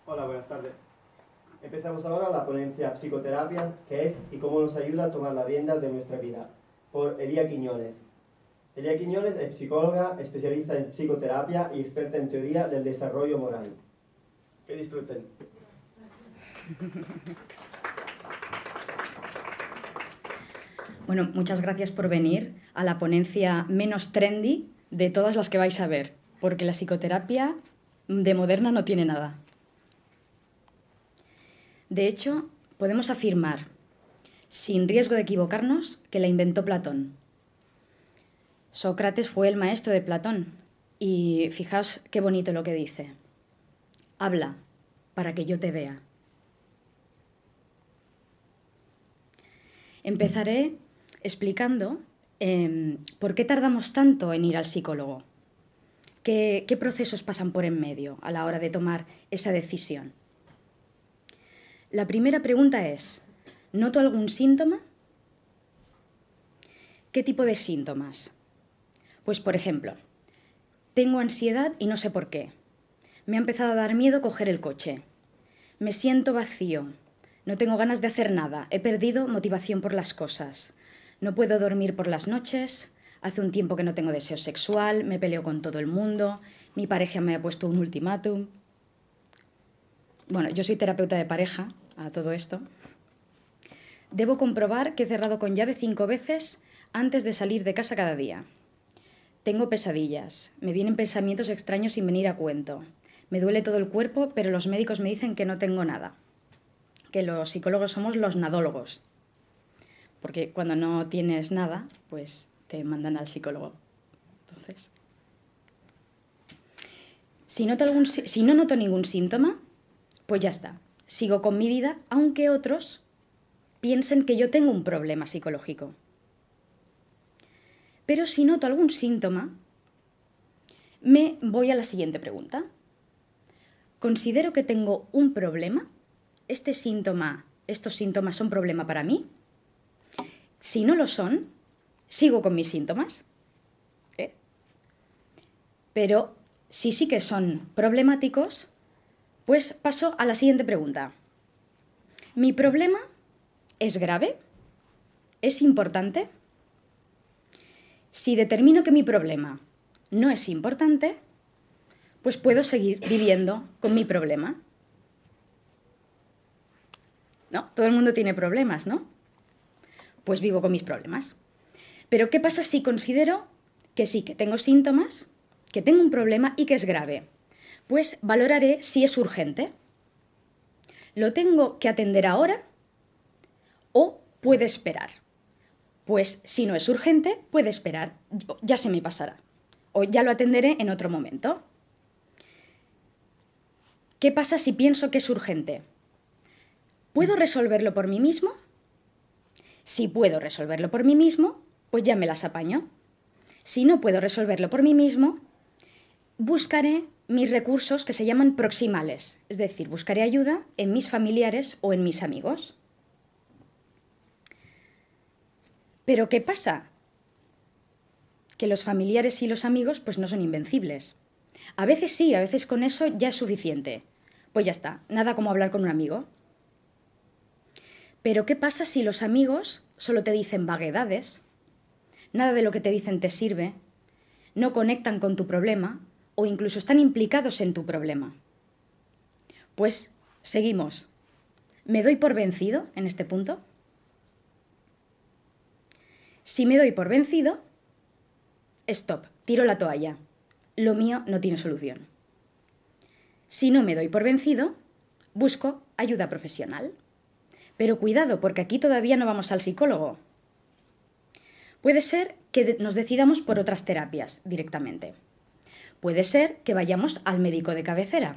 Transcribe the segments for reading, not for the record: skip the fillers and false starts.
Hola, buenas tardes. Empezamos ahora la ponencia Psicoterapia, qué es y cómo nos ayuda a tomar las riendas de nuestra vida, por Elia Quiñones. Elia Quiñones es psicóloga, especialista en psicoterapia y experta en teoría del desarrollo moral. Que disfruten. Bueno, muchas gracias por venir a la ponencia menos trendy de todas las que vais a ver, porque la psicoterapia de moderna no tiene nada. De hecho, podemos afirmar, sin riesgo de equivocarnos, que la inventó Platón. Sócrates fue el maestro de Platón y fijaos qué bonito lo que dice. Habla para que yo te vea. Empezaré explicando por qué tardamos tanto en ir al psicólogo. ¿Qué procesos pasan por en medio a la hora de tomar esa decisión? La primera pregunta es, ¿noto algún síntoma? ¿Qué tipo de síntomas? Pues, por ejemplo, tengo ansiedad y no sé por qué. Me ha empezado a dar miedo coger el coche. Me siento vacío. No tengo ganas de hacer nada. He perdido motivación por las cosas. No puedo dormir por las noches. Hace un tiempo que no tengo deseo sexual. Me peleo con todo el mundo. Mi pareja me ha puesto un ultimátum. Bueno, yo soy terapeuta de pareja a todo esto. Debo comprobar que he cerrado con llave 5 veces antes de salir de casa cada día. Tengo pesadillas. Me vienen pensamientos extraños sin venir a cuento. Me duele todo el cuerpo, pero los médicos me dicen que no tengo nada. Que los psicólogos somos los nadólogos. Porque cuando no tienes nada, pues te mandan al psicólogo. Entonces, si no noto ningún síntoma, pues ya está. Sigo con mi vida, aunque otros piensen que yo tengo un problema psicológico. Pero si noto algún síntoma, me voy a la siguiente pregunta. ¿Considero que tengo un problema? ¿Estos síntomas son problema para mí? Si no lo son, sigo con mis síntomas. Pero si sí que son problemáticos, pues paso a la siguiente pregunta. ¿Mi problema es grave? ¿Es importante? Si determino que mi problema no es importante, pues puedo seguir viviendo con mi problema. ¿No? Todo el mundo tiene problemas, ¿no? Pues vivo con mis problemas. Pero ¿qué pasa si considero que sí, que tengo síntomas, que tengo un problema y que es grave? Pues valoraré si es urgente. ¿Lo tengo que atender ahora o puede esperar? Pues si no es urgente, puede esperar, ya se me pasará. O ya lo atenderé en otro momento. ¿Qué pasa si pienso que es urgente? ¿Puedo resolverlo por mí mismo? Si puedo resolverlo por mí mismo, pues ya me las apaño. Si no puedo resolverlo por mí mismo, buscaré mis recursos que se llaman proximales, es decir, buscaré ayuda en mis familiares o en mis amigos. ¿Pero qué pasa? Que los familiares y los amigos pues no son invencibles. A veces sí, a veces con eso ya es suficiente. Pues ya está, nada como hablar con un amigo. Pero ¿qué pasa si los amigos solo te dicen vaguedades? Nada de lo que te dicen te sirve, no conectan con tu problema o incluso están implicados en tu problema. Pues seguimos. ¿Me doy por vencido en este punto? Si me doy por vencido, stop, tiro la toalla. Lo mío no tiene solución. Si no me doy por vencido, busco ayuda profesional. Pero cuidado, porque aquí todavía no vamos al psicólogo. Puede ser que nos decidamos por otras terapias directamente. Puede ser que vayamos al médico de cabecera.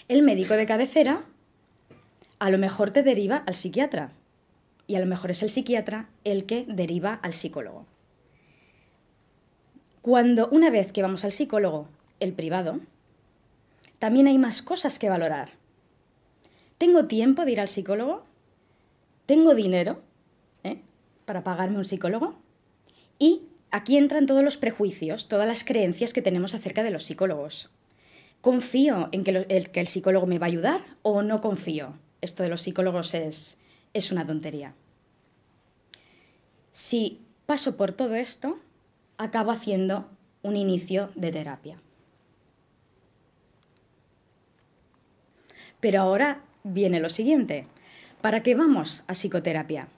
El médico de cabecera a lo mejor te deriva al psiquiatra y a lo mejor es el psiquiatra el que deriva al psicólogo. Una vez que vamos al psicólogo, el privado, también hay más cosas que valorar. ¿Tengo tiempo de ir al psicólogo? ¿Tengo dinero para pagarme un psicólogo? Y aquí entran todos los prejuicios, todas las creencias que tenemos acerca de los psicólogos. ¿Confío en que el psicólogo me va a ayudar o no confío? Esto de los psicólogos es una tontería. Si paso por todo esto, acabo haciendo un inicio de terapia. Pero ahora viene lo siguiente. ¿Para qué vamos a psicoterapia?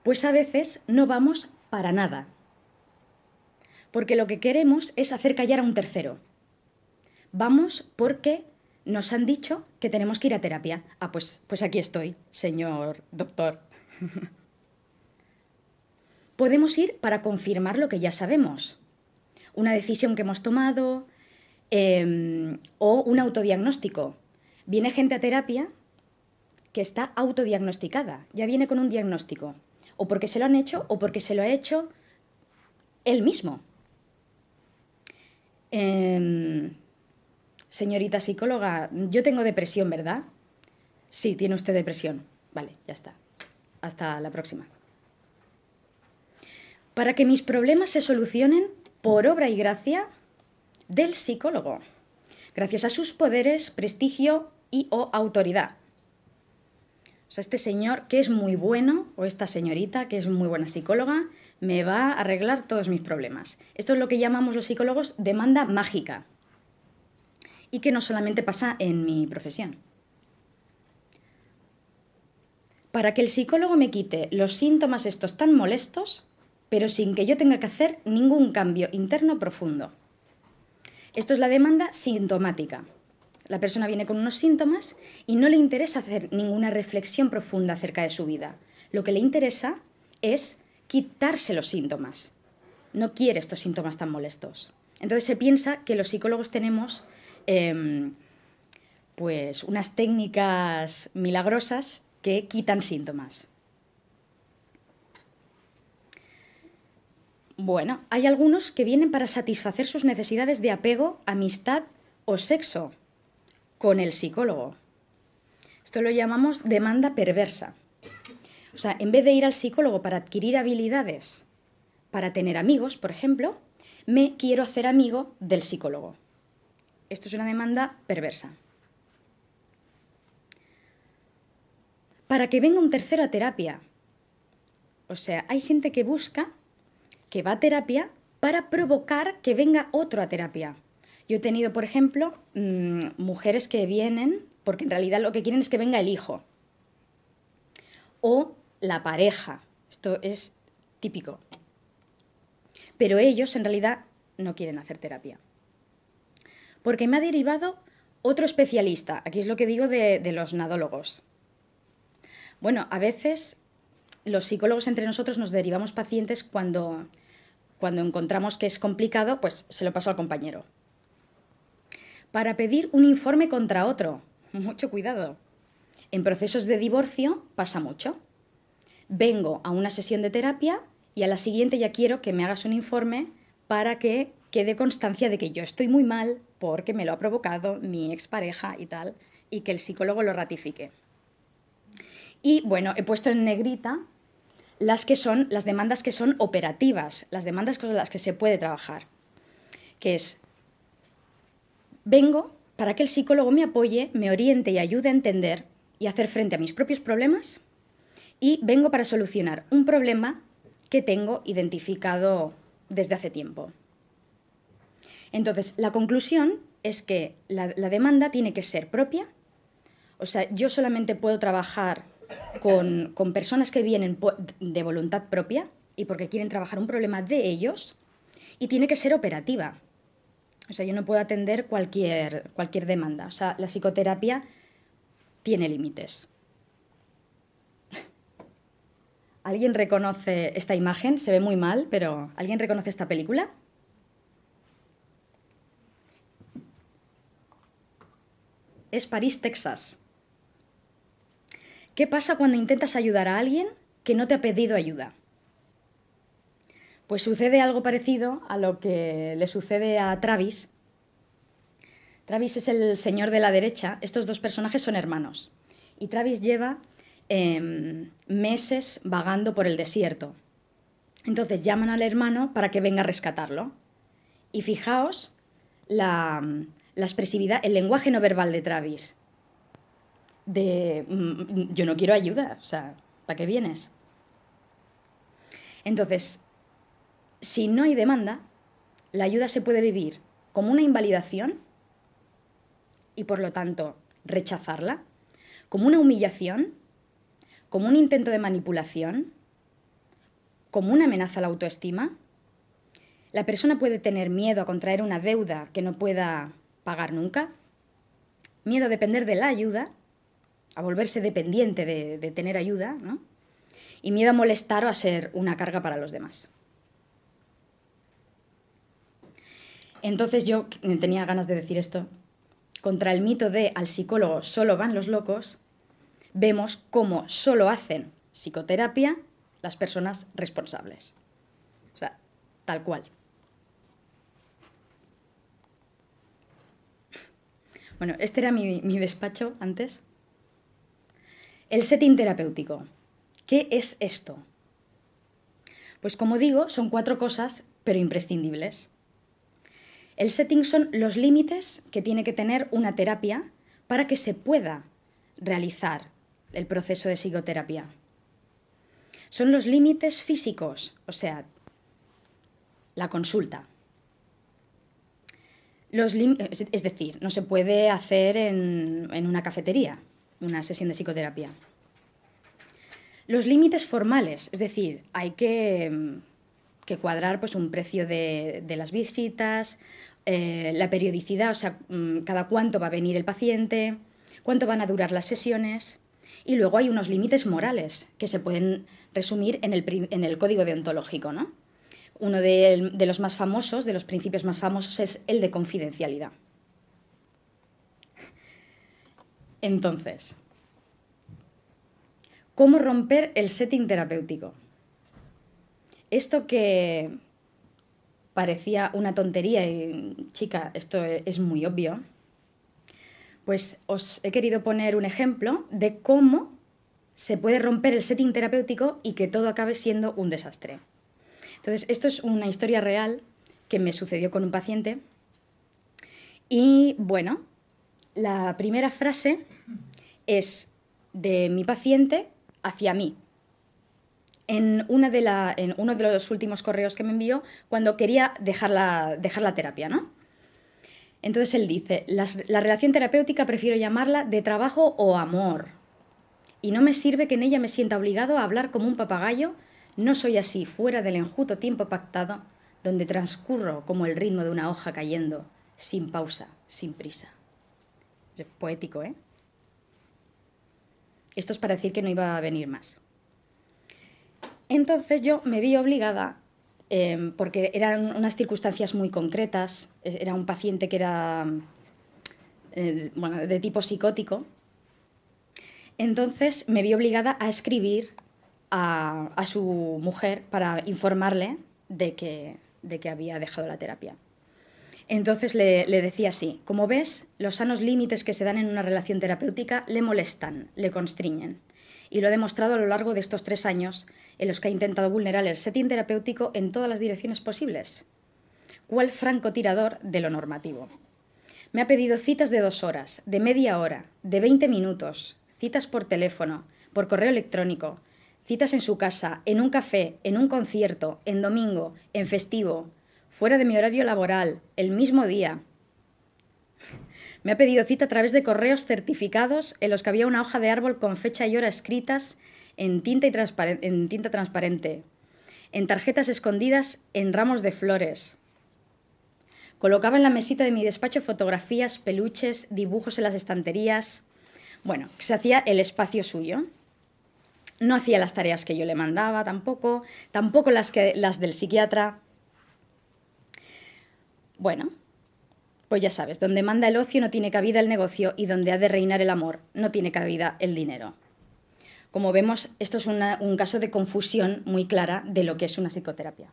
Pues a veces no vamos para nada. Porque lo que queremos es hacer callar a un tercero. Vamos porque nos han dicho que tenemos que ir a terapia. Ah, pues aquí estoy, señor doctor. Podemos ir para confirmar lo que ya sabemos. Una decisión que hemos tomado o un autodiagnóstico. Viene gente a terapia que está autodiagnosticada, ya viene con un diagnóstico. O porque se lo han hecho o porque se lo ha hecho él mismo. Señorita psicóloga, yo tengo depresión, ¿verdad? Sí, tiene usted depresión. Vale, ya está. Hasta la próxima. Para que mis problemas se solucionen por obra y gracia del psicólogo, gracias a sus poderes, prestigio y o autoridad. O sea, este señor que es muy bueno, o esta señorita que es muy buena psicóloga, me va a arreglar todos mis problemas. Esto es lo que llamamos los psicólogos demanda mágica. Y que no solamente pasa en mi profesión. Para que el psicólogo me quite los síntomas estos tan molestos, pero sin que yo tenga que hacer ningún cambio interno profundo. Esto es la demanda sintomática. La persona viene con unos síntomas y no le interesa hacer ninguna reflexión profunda acerca de su vida. Lo que le interesa es quitarse los síntomas. No quiere estos síntomas tan molestos. Entonces se piensa que los psicólogos tenemos pues unas técnicas milagrosas que quitan síntomas. Bueno, hay algunos que vienen para satisfacer sus necesidades de apego, amistad o sexo con el psicólogo. Esto lo llamamos demanda perversa. O sea, en vez de ir al psicólogo para adquirir habilidades, para tener amigos, por ejemplo, me quiero hacer amigo del psicólogo. Esto es una demanda perversa. Para que venga un tercero a terapia. O sea, hay gente que busca, que va a terapia para provocar que venga otro a terapia. Yo he tenido, por ejemplo, mujeres que vienen porque en realidad lo que quieren es que venga el hijo. O la pareja. Esto es típico. Pero ellos en realidad no quieren hacer terapia. Porque me ha derivado otro especialista. Aquí es lo que digo de los nadólogos. Bueno, a veces los psicólogos entre nosotros nos derivamos pacientes cuando encontramos que es complicado, pues se lo paso al compañero. Para pedir un informe contra otro. Mucho cuidado. En procesos de divorcio pasa mucho. Vengo a una sesión de terapia y a la siguiente ya quiero que me hagas un informe para que quede constancia de que yo estoy muy mal porque me lo ha provocado mi expareja y tal, y que el psicólogo lo ratifique. Y bueno, he puesto en negrita las demandas que son operativas, las demandas con las que se puede trabajar, que es, vengo para que el psicólogo me apoye, me oriente y ayude a entender y hacer frente a mis propios problemas, y vengo para solucionar un problema que tengo identificado desde hace tiempo. Entonces, la conclusión es que la demanda tiene que ser propia. O sea, yo solamente puedo trabajar con personas que vienen de voluntad propia y porque quieren trabajar un problema de ellos, y tiene que ser operativa. O sea, yo no puedo atender cualquier demanda. O sea, la psicoterapia tiene límites. ¿Alguien reconoce esta imagen? Se ve muy mal, pero ¿alguien reconoce esta película? Es París, Texas. ¿Qué pasa cuando intentas ayudar a alguien que no te ha pedido ayuda? Pues sucede algo parecido a lo que le sucede a Travis. Travis es el señor de la derecha. Estos dos personajes son hermanos. Y Travis lleva meses vagando por el desierto. Entonces llaman al hermano para que venga a rescatarlo. Y fijaos la la expresividad, el lenguaje no verbal de Travis. Yo no quiero ayuda, o sea, ¿para qué vienes? Entonces, si no hay demanda, la ayuda se puede vivir como una invalidación y, por lo tanto, rechazarla, como una humillación, como un intento de manipulación, como una amenaza a la autoestima. La persona puede tener miedo a contraer una deuda que no pueda pagar nunca, miedo a depender de la ayuda, a volverse dependiente de tener ayuda, ¿no? Y miedo a molestar o a ser una carga para los demás. Entonces yo tenía ganas de decir esto. Contra el mito de al psicólogo solo van los locos, vemos cómo solo hacen psicoterapia las personas responsables. O sea, tal cual. Bueno, este era mi despacho antes. El setting terapéutico. ¿Qué es esto? Pues como digo, son 4 cosas, pero imprescindibles. El setting son los límites que tiene que tener una terapia para que se pueda realizar el proceso de psicoterapia. Son los límites físicos, o sea, la consulta. Es decir, no se puede hacer en una cafetería una sesión de psicoterapia. Los límites formales, es decir, hay que cuadrar pues, un precio de las visitas, la periodicidad, o sea, cada cuánto va a venir el paciente, cuánto van a durar las sesiones. Y luego hay unos límites morales que se pueden resumir en el código deontológico, ¿no? Uno de los más famosos, de los principios más famosos, es el de confidencialidad. Entonces, ¿cómo romper el setting terapéutico? Esto que parecía una tontería y, chica, esto es muy obvio, pues os he querido poner un ejemplo de cómo se puede romper el setting terapéutico y que todo acabe siendo un desastre. Entonces, esto es una historia real que me sucedió con un paciente y, bueno, la primera frase es de mi paciente hacia mí. En uno de los últimos correos que me envió cuando quería dejar la terapia, ¿no? Entonces él dice, la relación terapéutica prefiero llamarla de trabajo o amor. Y no me sirve que en ella me sienta obligado a hablar como un papagayo. No soy así, fuera del enjuto tiempo pactado, donde transcurro como el ritmo de una hoja cayendo, sin pausa, sin prisa. Es poético, ¿eh? Esto es para decir que no iba a venir más. Entonces yo me vi obligada, porque eran unas circunstancias muy concretas, era un paciente que era de tipo psicótico, entonces me vi obligada a escribir a su mujer para informarle de que había dejado la terapia. Entonces le decía así, como ves, los sanos límites que se dan en una relación terapéutica le molestan, le constriñen. Y lo he demostrado a lo largo de estos 3 años en los que ha intentado vulnerar el setting terapéutico en todas las direcciones posibles. ¿Cuál francotirador de lo normativo? Me ha pedido citas de 2 horas, de media hora, de 20 minutos, citas por teléfono, por correo electrónico, citas en su casa, en un café, en un concierto, en domingo, en festivo, fuera de mi horario laboral, el mismo día. Me ha pedido cita a través de correos certificados en los que había una hoja de árbol con fecha y hora escritas en tinta transparente, en tarjetas escondidas en ramos de flores. Colocaba en la mesita de mi despacho fotografías, peluches, dibujos en las estanterías. Bueno, se hacía el espacio suyo. No hacía las tareas que yo le mandaba tampoco las del psiquiatra. Bueno, pues ya sabes, donde manda el ocio no tiene cabida el negocio y donde ha de reinar el amor no tiene cabida el dinero. Como vemos, esto es un caso de confusión muy clara de lo que es una psicoterapia.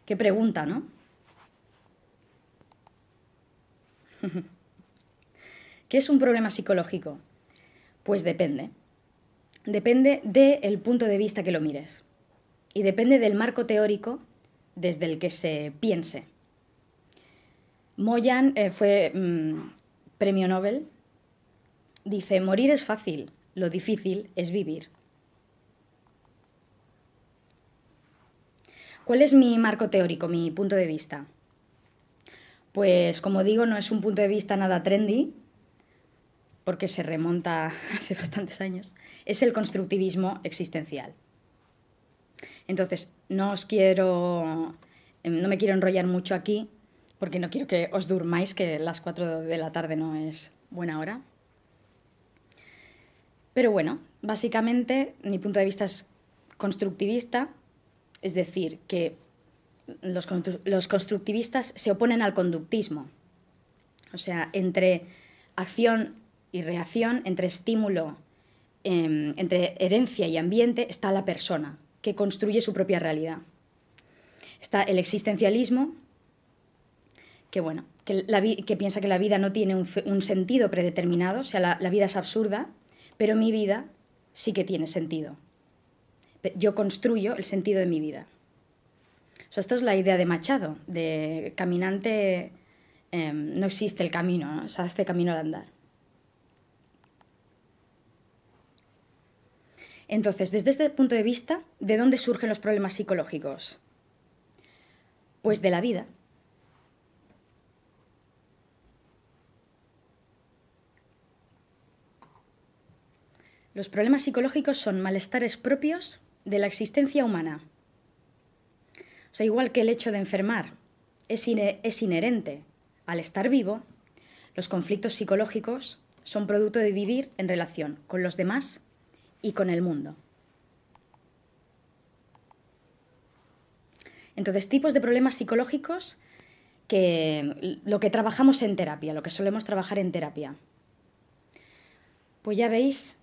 Qué pregunta, ¿no? ¿Qué es un problema psicológico? Pues depende. depende del punto de vista que lo mires y depende del marco teórico desde el que se piense. Moyan fue premio Nobel. Dice, morir es fácil, lo difícil es vivir. ¿Cuál es mi marco teórico, mi punto de vista? Pues, como digo, no es un punto de vista nada trendy, porque se remonta hace bastantes años. Es el constructivismo existencial. Entonces, no me quiero enrollar mucho aquí, porque no quiero que os durmáis, que las 4 de la tarde no es buena hora. Pero bueno, básicamente mi punto de vista es constructivista, es decir, que los constructivistas se oponen al conductismo. O sea, entre acción y reacción, entre estímulo, entre herencia y ambiente, está la persona, que construye su propia realidad. Está el existencialismo, que piensa que la vida no tiene un sentido predeterminado, o sea, la vida es absurda, pero mi vida sí que tiene sentido. Yo construyo el sentido de mi vida. O sea, esto es la idea de Machado, de caminante, no existe el camino, ¿no? Se hace camino al andar. Entonces, desde este punto de vista, ¿de dónde surgen los problemas psicológicos? Pues de la vida. Los problemas psicológicos son malestares propios de la existencia humana. O sea, igual que el hecho de enfermar es inherente al estar vivo, los conflictos psicológicos son producto de vivir en relación con los demás y con el mundo. Entonces, tipos de problemas psicológicos lo que trabajamos en terapia, lo que solemos trabajar en terapia. Pues ya veis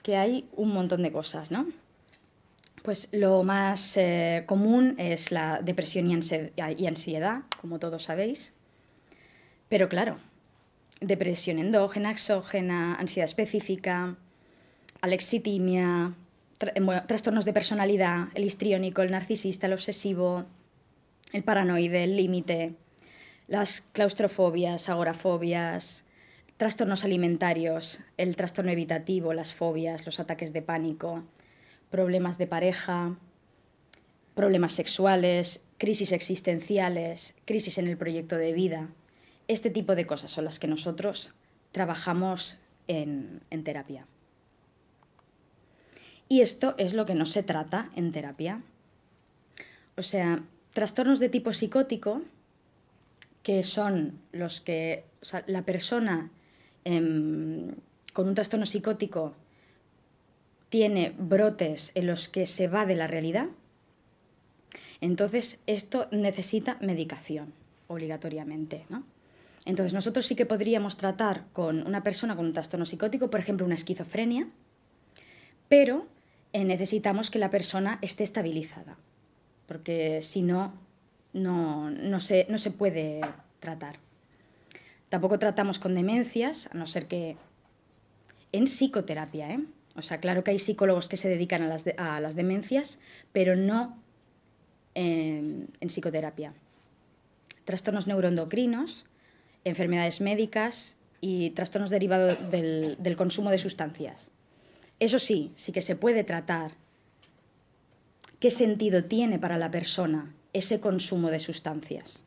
que hay un montón de cosas, ¿no? Pues lo más común es la depresión y ansiedad, como todos sabéis. Pero claro, depresión endógena, exógena, ansiedad específica, alexitimia, trastornos de personalidad, el histriónico, el narcisista, el obsesivo, el paranoide, el límite, las claustrofobias, agorafobias, trastornos alimentarios, el trastorno evitativo, las fobias, los ataques de pánico, problemas de pareja, problemas sexuales, crisis existenciales, crisis en el proyecto de vida. Este tipo de cosas son las que nosotros trabajamos en terapia. Y esto es lo que no se trata en terapia. O sea, trastornos de tipo psicótico, que son los que la persona con un trastorno psicótico tiene brotes en los que se va de la realidad, entonces esto necesita medicación, obligatoriamente, ¿no? Entonces nosotros sí que podríamos tratar con una persona con un trastorno psicótico, por ejemplo, una esquizofrenia, pero necesitamos que la persona esté estabilizada, porque si no, no se puede tratar. Tampoco tratamos con demencias, a no ser que en psicoterapia, ¿eh? O sea, claro que hay psicólogos que se dedican a las demencias, pero no en psicoterapia. Trastornos neuroendocrinos, enfermedades médicas y trastornos derivados del consumo de sustancias. Eso sí que se puede tratar. ¿Qué sentido tiene para la persona ese consumo de sustancias?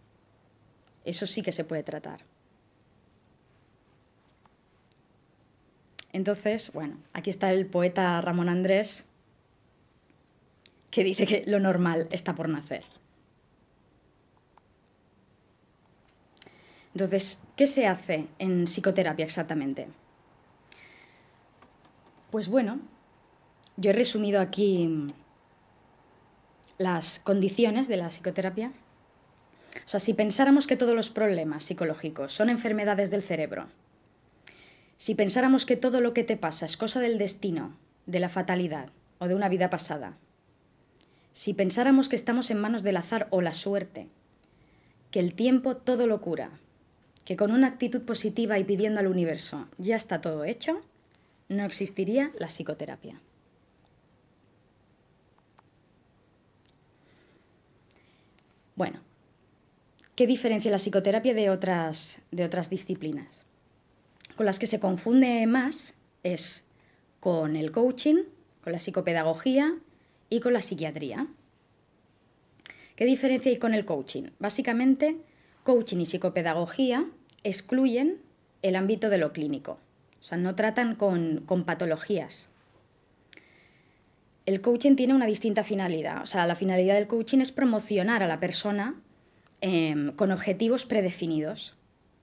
Eso sí que se puede tratar. Entonces, bueno, aquí está el poeta Ramón Andrés, que dice que lo normal está por nacer. Entonces, ¿qué se hace en psicoterapia exactamente? Pues bueno, yo he resumido aquí las condiciones de la psicoterapia. O sea, si pensáramos que todos los problemas psicológicos son enfermedades del cerebro, si pensáramos que todo lo que te pasa es cosa del destino, de la fatalidad o de una vida pasada, si pensáramos que estamos en manos del azar o la suerte, que el tiempo todo lo cura, que con una actitud positiva y pidiendo al universo ya está todo hecho, no existiría la psicoterapia. Bueno, ¿qué diferencia la psicoterapia de otras disciplinas? Con las que se confunde más es con el coaching, con la psicopedagogía y con la psiquiatría. ¿Qué diferencia hay con el coaching? Básicamente, coaching y psicopedagogía excluyen el ámbito de lo clínico, o sea, no tratan con patologías. El coaching tiene una distinta finalidad, o sea, la finalidad del coaching es promocionar a la persona con objetivos predefinidos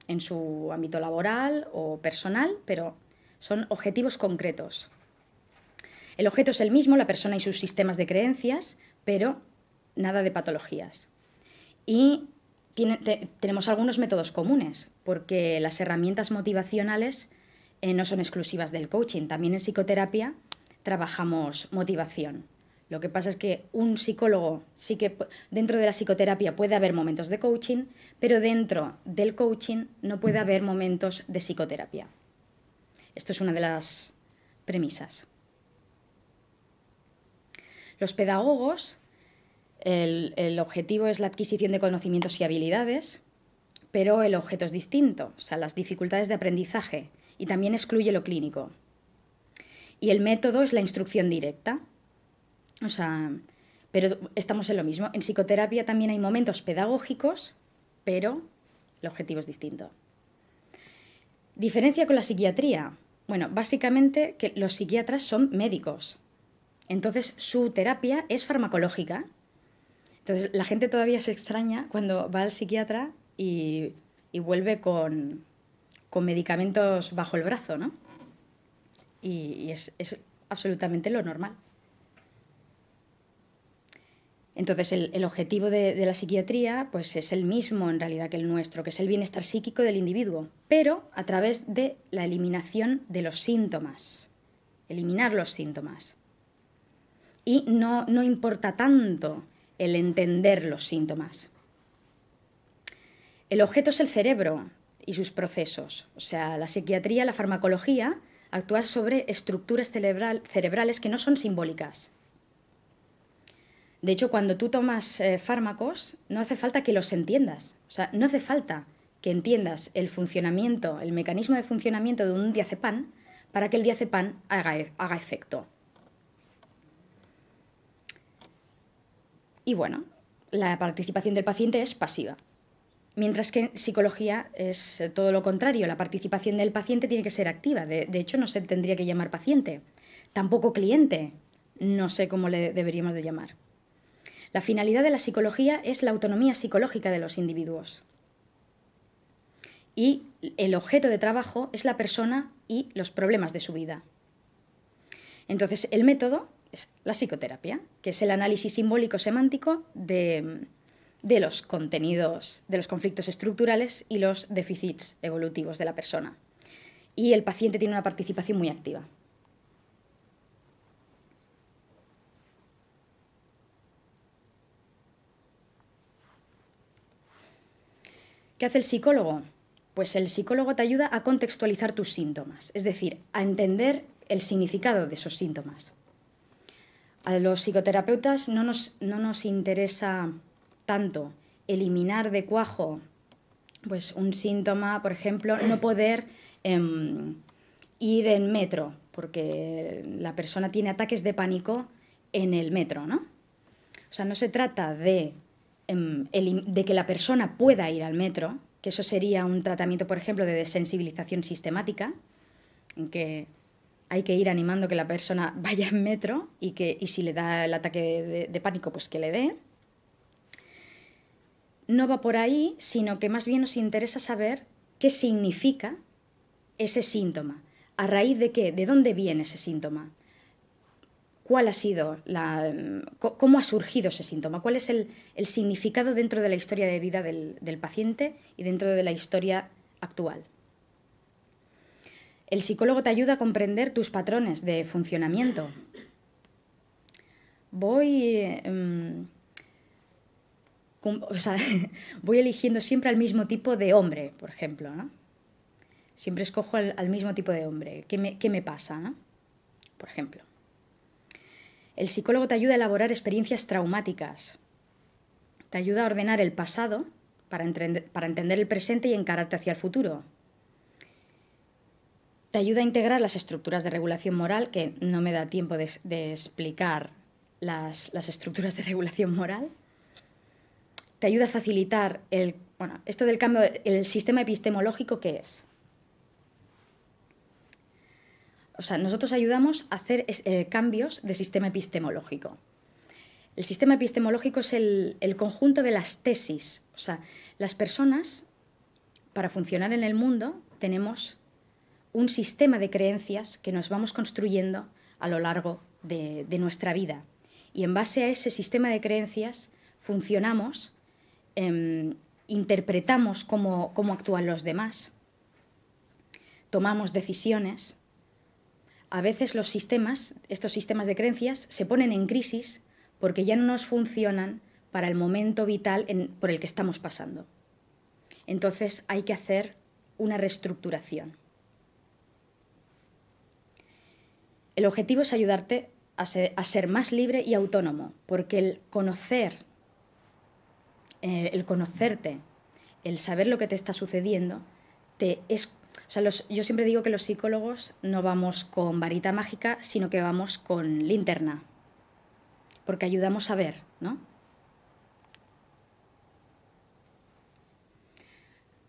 en su ámbito laboral o personal, pero son objetivos concretos. El objeto es el mismo, la persona y sus sistemas de creencias, pero nada de patologías. Y tenemos algunos métodos comunes, porque las herramientas motivacionales no son exclusivas del coaching. También en psicoterapia trabajamos motivación. Lo que pasa es que un psicólogo, sí que dentro de la psicoterapia puede haber momentos de coaching, pero dentro del coaching no puede haber momentos de psicoterapia. Esto es una de las premisas. Los pedagogos, el objetivo es la adquisición de conocimientos y habilidades, pero el objeto es distinto, o sea, las dificultades de aprendizaje, y también excluye lo clínico. Y el método es la instrucción directa. O sea, pero estamos en lo mismo. En psicoterapia también hay momentos pedagógicos, pero el objetivo es distinto. ¿Diferencia con la psiquiatría? Bueno, básicamente que los psiquiatras son médicos. Entonces su terapia es farmacológica. Entonces la gente todavía se extraña cuando va al psiquiatra y vuelve con medicamentos bajo el brazo, ¿no? Y es absolutamente lo normal. Entonces, el objetivo de la psiquiatría pues, es el mismo en realidad que el nuestro, que es el bienestar psíquico del individuo, pero a través de la eliminación de los síntomas. Eliminar los síntomas. Y no importa tanto el entender los síntomas. El objeto es el cerebro y sus procesos. O sea, la psiquiatría, la farmacología, actúa sobre estructuras cerebrales que no son simbólicas. De hecho, cuando tú tomas fármacos, no hace falta que los entiendas. O sea, no hace falta que entiendas el funcionamiento, el mecanismo de funcionamiento de un diazepam para que el diazepam haga efecto. Y bueno, la participación del paciente es pasiva. Mientras que en psicología es todo lo contrario. La participación del paciente tiene que ser activa. De hecho, no se tendría que llamar paciente. Tampoco cliente. No sé cómo le deberíamos de llamar. La finalidad de la psicología es la autonomía psicológica de los individuos. Y el objeto de trabajo es la persona y los problemas de su vida. Entonces, el método es la psicoterapia, que es el análisis simbólico-semántico de los contenidos, de los conflictos estructurales y los déficits evolutivos de la persona. Y el paciente tiene una participación muy activa. ¿Qué hace el psicólogo? Pues el psicólogo te ayuda a contextualizar tus síntomas, es decir, a entender el significado de esos síntomas. A los psicoterapeutas no nos interesa tanto eliminar de cuajo pues un síntoma, por ejemplo, no poder ir en metro, porque la persona tiene ataques de pánico en el metro, ¿no? O sea, no se trata de que la persona pueda ir al metro, que eso sería un tratamiento, por ejemplo, de desensibilización sistemática, en que hay que ir animando que la persona vaya en metro y si le da el ataque de pánico, pues que le dé. No va por ahí, sino que más bien nos interesa saber qué significa ese síntoma. ¿A raíz de qué? ¿De dónde viene ese síntoma? ¿Cuál ha sido cómo ha surgido ese síntoma? ¿Cuál es el significado dentro de la historia de vida del paciente y dentro de la historia actual? El psicólogo te ayuda a comprender tus patrones de funcionamiento. Voy eligiendo siempre al mismo tipo de hombre, por ejemplo, ¿no? Siempre escojo al mismo tipo de hombre. ¿Qué me pasa, ¿no? Por ejemplo. El psicólogo te ayuda a elaborar experiencias traumáticas. Te ayuda a ordenar el pasado para entender el presente y encararte hacia el futuro. Te ayuda a integrar las estructuras de regulación moral, que no me da tiempo de explicar las estructuras de regulación moral. Te ayuda a facilitar esto del cambio, el sistema epistemológico, ¿qué es? O sea, nosotros ayudamos a hacer cambios de sistema epistemológico. El sistema epistemológico es el conjunto de las tesis. O sea, las personas, para funcionar en el mundo, tenemos un sistema de creencias que nos vamos construyendo a lo largo de nuestra vida. Y en base a ese sistema de creencias funcionamos, interpretamos cómo actúan los demás, tomamos decisiones. A veces estos sistemas de creencias se ponen en crisis porque ya no nos funcionan para el momento vital por el que estamos pasando. Entonces hay que hacer una reestructuración. El objetivo es ayudarte a ser más libre y autónomo, porque el conocerte, el saber lo que te está sucediendo, yo siempre digo que los psicólogos no vamos con varita mágica, sino que vamos con linterna, porque ayudamos a ver, ¿no?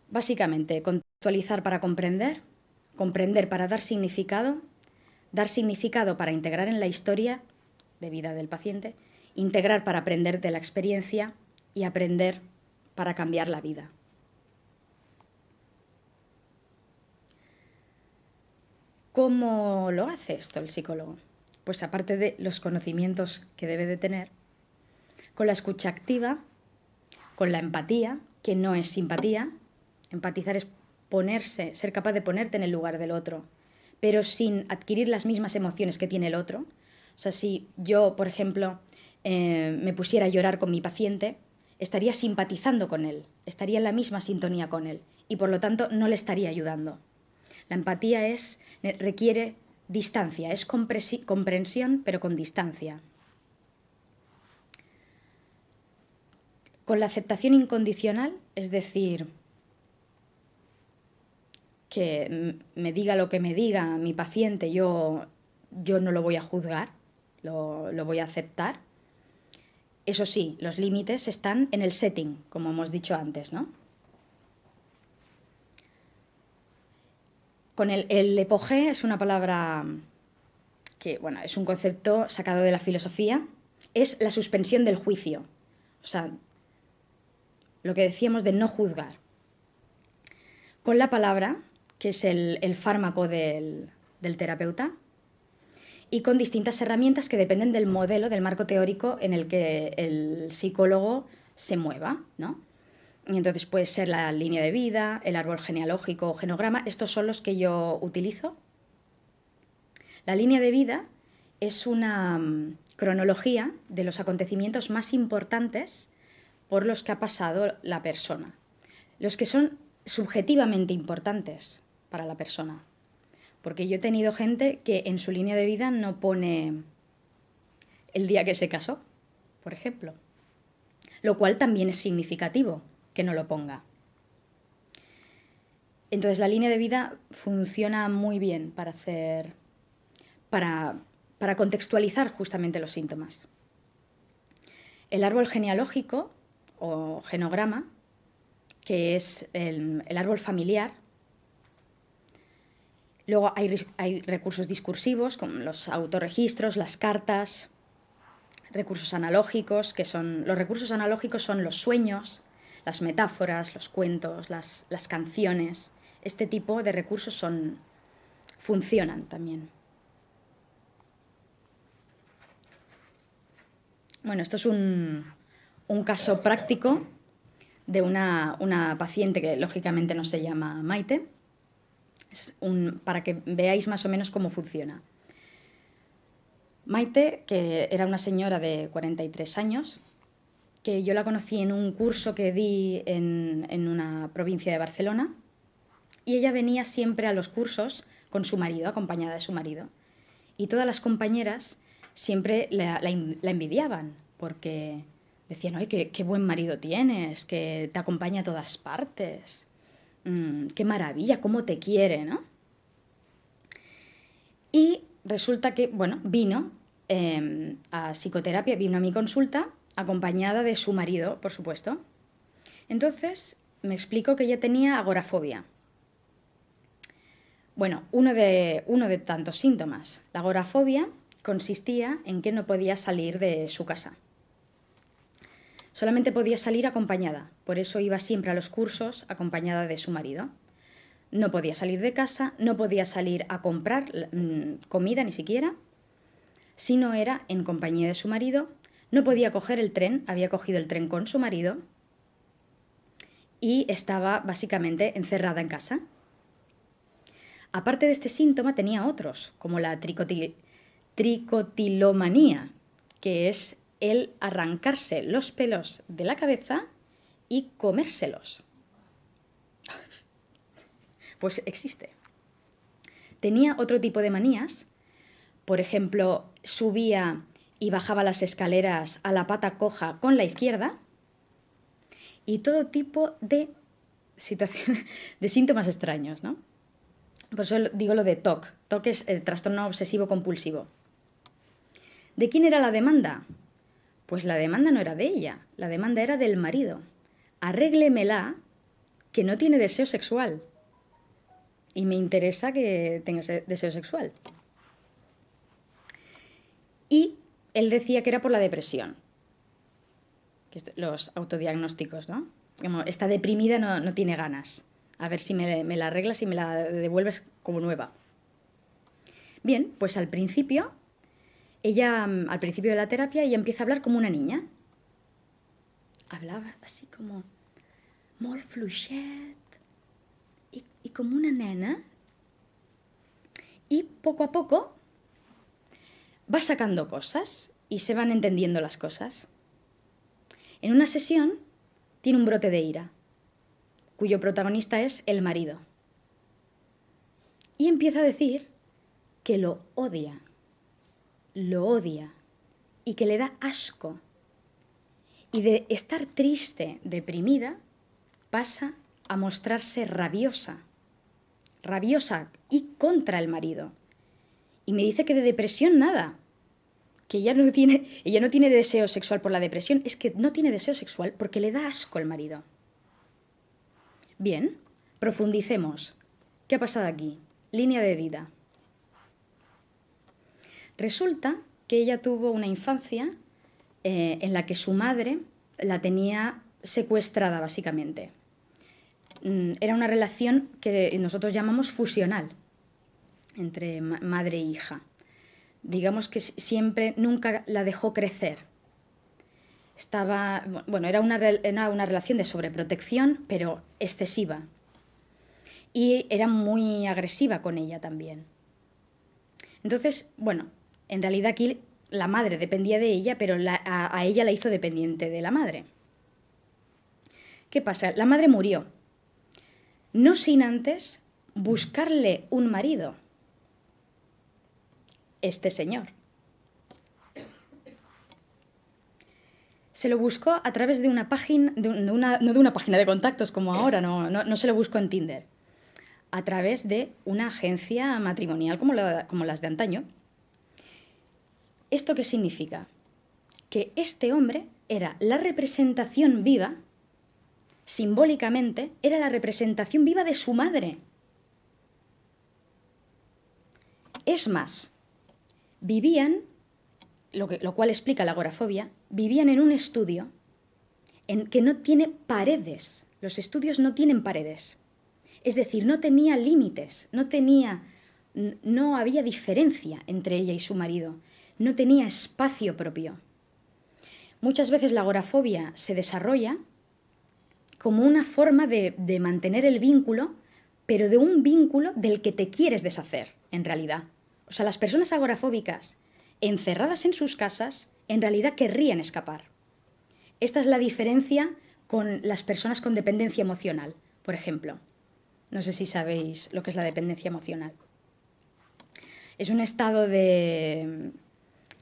Básicamente, contextualizar para comprender, comprender para dar significado para integrar en la historia de vida del paciente, integrar para aprender de la experiencia y aprender para cambiar la vida. ¿Cómo lo hace esto el psicólogo? Pues aparte de los conocimientos que debe de tener, con la escucha activa, con la empatía, que no es simpatía. Empatizar es ser capaz de ponerte en el lugar del otro, pero sin adquirir las mismas emociones que tiene el otro. O sea, si yo, por ejemplo, me pusiera a llorar con mi paciente, estaría simpatizando con él, estaría en la misma sintonía con él y por lo tanto no le estaría ayudando. La empatía requiere distancia, es comprensión pero con distancia. Con la aceptación incondicional, es decir, que me diga lo que me diga mi paciente, yo no lo voy a juzgar, lo voy a aceptar. Eso sí, los límites están en el setting, como hemos dicho antes, ¿no? Con el epogé es una palabra que, es un concepto sacado de la filosofía, es la suspensión del juicio. O sea, lo que decíamos de no juzgar. Con la palabra, que es el fármaco del terapeuta, y con distintas herramientas que dependen del modelo, del marco teórico en el que el psicólogo se mueva, ¿no? Y entonces puede ser la línea de vida, el árbol genealógico o genograma. Estos son los que yo utilizo. La línea de vida es una cronología de los acontecimientos más importantes por los que ha pasado la persona, los que son subjetivamente importantes para la persona. Porque yo he tenido gente que en su línea de vida no pone el día que se casó, por ejemplo, lo cual también es significativo que no lo ponga. Entonces la línea de vida funciona muy bien para contextualizar justamente los síntomas. El árbol genealógico o genograma, que es el árbol familiar. Luego hay recursos discursivos, como los autorregistros, las cartas, recursos analógicos, los recursos analógicos son los sueños, las metáforas, los cuentos, las canciones. Este tipo de recursos funcionan también. Bueno, esto es un caso práctico de una paciente que lógicamente no se llama Maite, para que veáis más o menos cómo funciona. Maite, que era una señora de 43 años, que yo la conocí en un curso que di en una provincia de Barcelona, y ella venía siempre a los cursos con su marido, acompañada de su marido. Y todas las compañeras siempre la envidiaban, porque Decían, ¡ay, qué buen marido tienes! Que te acompaña a todas partes. ¡Qué maravilla! ¿Cómo te quiere, ¿no? Y resulta que, bueno, vino a psicoterapia, vino a mi consulta acompañada de su marido, por supuesto. Entonces me explicó que ella tenía agorafobia. Bueno, uno de tantos síntomas. La agorafobia consistía en que no podía salir de su casa. Solamente podía salir acompañada, por eso iba siempre a los cursos acompañada de su marido. No podía salir de casa, no podía salir a comprar comida ni siquiera, si no era en compañía de su marido. No podía coger el tren, había cogido el tren con su marido y estaba básicamente encerrada en casa. Aparte de este síntoma tenía otros, como la tricotilomanía, que es el arrancarse los pelos de la cabeza y comérselos. Pues existe. Tenía otro tipo de manías. Por ejemplo, subía y bajaba las escaleras a la pata coja con la izquierda. Y todo tipo de situaciones, de síntomas extraños, ¿no? Por eso digo lo de TOC. TOC es el trastorno obsesivo compulsivo. ¿De quién era la demanda? Pues la demanda no era de ella, la demanda era del marido. Arréglemela, que no tiene deseo sexual. Y me interesa que tenga ese deseo sexual. Y él decía que era por la depresión. Los autodiagnósticos, ¿no? Como está deprimida, no tiene ganas. A ver si me la arreglas y me la devuelves como nueva. Bien, pues al principio de la terapia, ella empieza a hablar como una niña. Hablaba así como molt fluixet y como una nena. Y poco a poco va sacando cosas y se van entendiendo las cosas. En una sesión tiene un brote de ira, cuyo protagonista es el marido. Y empieza a decir que lo odia y que le da asco. Y de estar triste, deprimida, pasa a mostrarse rabiosa y contra el marido. Y me dice que de depresión nada, que ella no tiene deseo sexual por la depresión, es que no tiene deseo sexual porque le da asco el marido. Bien, profundicemos. ¿Qué ha pasado aquí? Línea de vida. Resulta que ella tuvo una infancia en la que su madre la tenía secuestrada, básicamente. Era una relación que nosotros llamamos fusional entre madre e hija. Digamos que nunca la dejó crecer. Era una relación de sobreprotección, pero excesiva. Y era muy agresiva con ella también. Entonces, en realidad aquí la madre dependía de ella, pero a ella la hizo dependiente de la madre. ¿Qué pasa? La madre murió, no sin antes buscarle un marido. Este señor. Se lo buscó a través de una página, no de una página de contactos como ahora, no se lo buscó en Tinder. A través de una agencia matrimonial como las de antaño. ¿Esto qué significa? Que este hombre era la representación viva, simbólicamente, era la representación viva de su madre. Es más, vivían, lo cual explica la agorafobia, vivían en un estudio que no tiene paredes. Los estudios no tienen paredes. Es decir, no tenía límites, no había diferencia entre ella y su marido, no tenía espacio propio. Muchas veces la agorafobia se desarrolla como una forma de mantener el vínculo, pero de un vínculo del que te quieres deshacer, en realidad. O sea, las personas agorafóbicas, encerradas en sus casas, en realidad querrían escapar. Esta es la diferencia con las personas con dependencia emocional, por ejemplo. No sé si sabéis lo que es la dependencia emocional. Es un estado de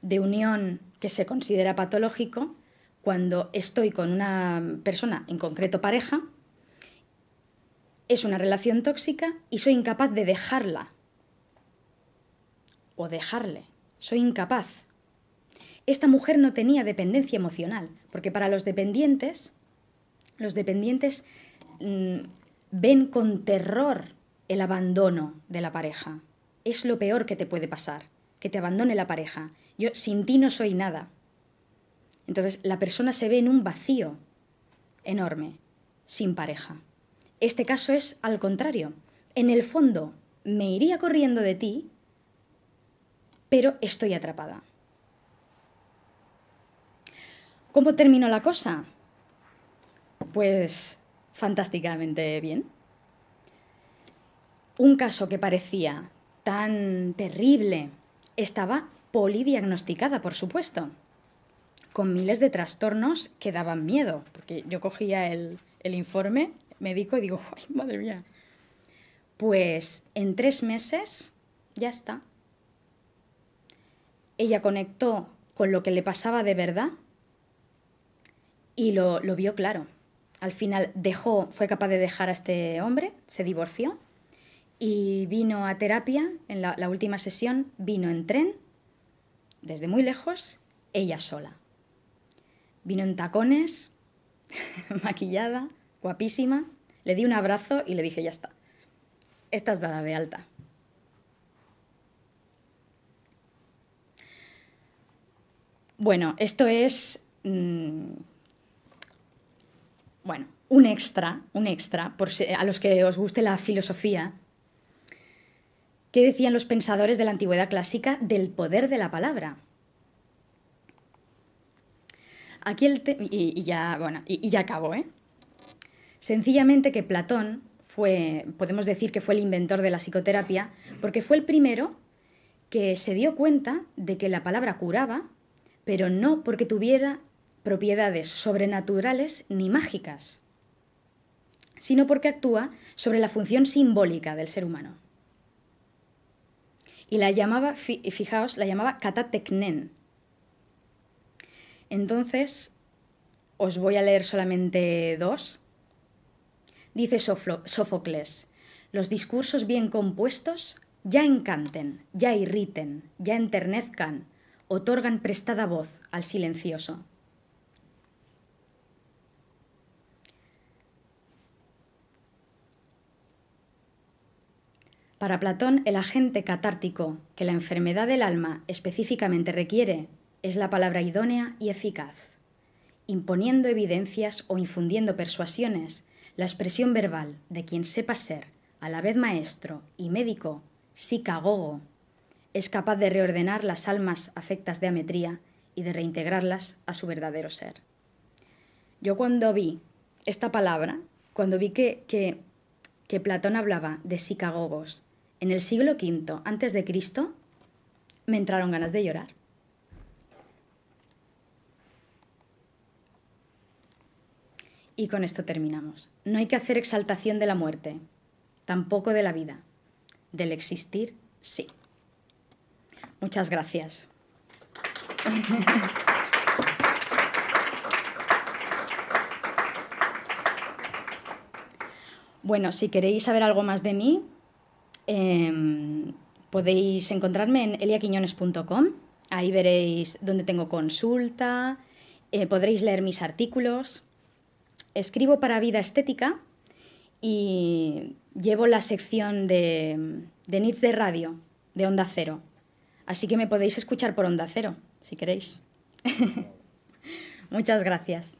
unión que se considera patológico cuando estoy con una persona, en concreto pareja, es una relación tóxica y soy incapaz de dejarla o dejarle. Soy incapaz. Esta mujer no tenía dependencia emocional, porque para los dependientes ven con terror el abandono de la pareja. Es lo peor que te puede pasar, que te abandone la pareja. Yo sin ti no soy nada. Entonces la persona se ve en un vacío enorme, sin pareja. Este caso es al contrario. En el fondo me iría corriendo de ti, pero estoy atrapada. ¿Cómo terminó la cosa? Pues fantásticamente bien. Un caso que parecía tan terrible estaba polidiagnosticada, por supuesto, con miles de trastornos que daban miedo, porque yo cogía el informe médico y digo, ¡ay, madre mía! Pues en 3 meses ya está. Ella conectó con lo que le pasaba de verdad y lo vio claro. Al final fue capaz de dejar a este hombre, se divorció y vino a terapia. En la última sesión vino en tren, desde muy lejos, ella sola. Vino en tacones, maquillada, guapísima. Le di un abrazo y le dije, ya está, estás dada de alta. Bueno, esto es un extra, a los que os guste la filosofía. ¿Qué decían los pensadores de la antigüedad clásica del poder de la palabra? Aquí y ya acabo, ¿eh? Sencillamente que Platón podemos decir que fue el inventor de la psicoterapia, porque fue el primero que se dio cuenta de que la palabra curaba, pero no porque tuviera propiedades sobrenaturales ni mágicas, sino porque actúa sobre la función simbólica del ser humano. Y la llamaba, fijaos, la llamaba katateknen. Entonces, os voy a leer solamente 2. Dice Sófocles, los discursos bien compuestos ya encanten, ya irriten, ya enternezcan, otorgan prestada voz al silencioso. Para Platón, el agente catártico que la enfermedad del alma específicamente requiere es la palabra idónea y eficaz. Imponiendo evidencias o infundiendo persuasiones, la expresión verbal de quien sepa ser, a la vez maestro y médico, psicagogo, es capaz de reordenar las almas afectas de ametría y de reintegrarlas a su verdadero ser. Yo cuando vi esta palabra, cuando vi que Platón hablaba de psicagogos en el siglo V antes de Cristo, me entraron ganas de llorar. Y con esto terminamos. No hay que hacer exaltación de la muerte, tampoco de la vida. Del existir, sí. Muchas gracias. Bueno, si queréis saber algo más de mí, podéis encontrarme en eliaquiñones.com. Ahí veréis dónde tengo consulta, podréis leer mis artículos. Escribo para Vida Estética y llevo la sección de Nits de Radio, de Onda Cero. Así que me podéis escuchar por Onda Cero, si queréis. Muchas gracias.